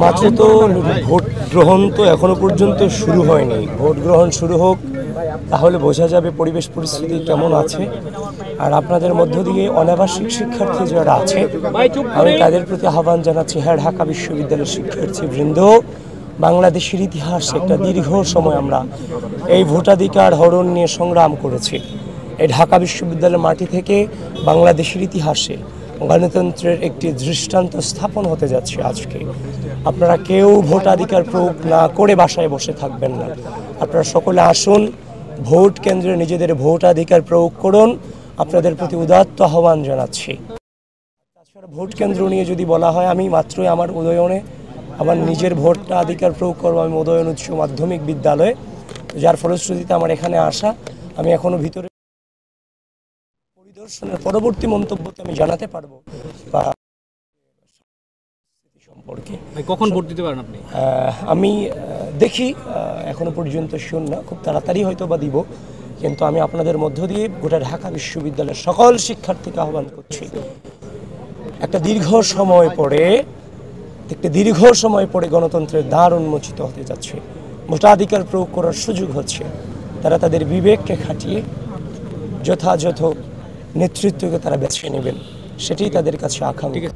মাত্র তো ভোট গ্রহণ তো এখনো পর্যন্ত শুরু হয়নি। ভোট গ্রহণ শুরু হোক, তাহলে বোঝা যাবে পরিবেশ পরিস্থিতি কেমন আছে। আর আপনাদের মধ্য দিয়ে অনাবাসিক শিক্ষার্থী যারা আছে, আমি তাদের প্রতি আহ্বান জানাচ্ছি, হ্যাঁ, ঢাকা বিশ্ববিদ্যালয়ের শিক্ষার্থীবৃন্দ, বাংলাদেশের ইতিহাসে একটা দীর্ঘ সময় আমরা এই ভোটাধিকার হরণ নিয়ে সংগ্রাম করেছি। এই ঢাকা বিশ্ববিদ্যালয়ের মাটি থেকে বাংলাদেশের ইতিহাসে গণতন্ত্রের একটি দৃষ্টান্ত স্থাপন হতে যাচ্ছে আজকে। আপনারা কেউ ভোটাধিকার প্রয়োগ না করে বাসায় বসে থাকবেন না। আপনারা সকলে আসুন, ভোট কেন্দ্রে নিজেদের ভোটাধিকার প্রয়োগ করুন। আপনাদের প্রতি উদাত্ত আহ্বান জানাচ্ছি। তাছাড়া ভোট কেন্দ্র নিয়ে যদি বলা হয়, আমি মাত্রই আমার উদয়নে আমার নিজের ভোটাধিকার প্রয়োগ করবো। আমি উদয়ন উচ্চ মাধ্যমিক বিদ্যালয়ে, যার ফলশ্রুতিতে আমার এখানে আসা। আমি এখনো ভিতরে পরিদর্শনের পরবর্তী মন্তব্যতে আমি জানাতে পারবো বা সম্পর্কে। কখন ভোট দিতে পারেন আপনি? আমি দেখি, এখনো পর্যন্ত শুন না, খুব তাড়াতাড়ি হয়তো বা দিব। কিন্তু আমি আপনাদের মধ্য দিয়ে গোটা ঢাকা বিশ্ববিদ্যালয়ের সকল শিক্ষার্থীকে আহ্বান করছি, একটা দীর্ঘ সময় পরে গণতন্ত্রের দ্বার উন্মোচিত হতে যাচ্ছে। ভোটাধিকার প্রয়োগ করার সুযোগ হচ্ছে। তারা তাদের বিবেককে খাটিয়ে যথাযথ নেতৃত্বকে তারা বেছে নেবেন, সেটাই তাদের কাছে আকাঙ্ক্ষা।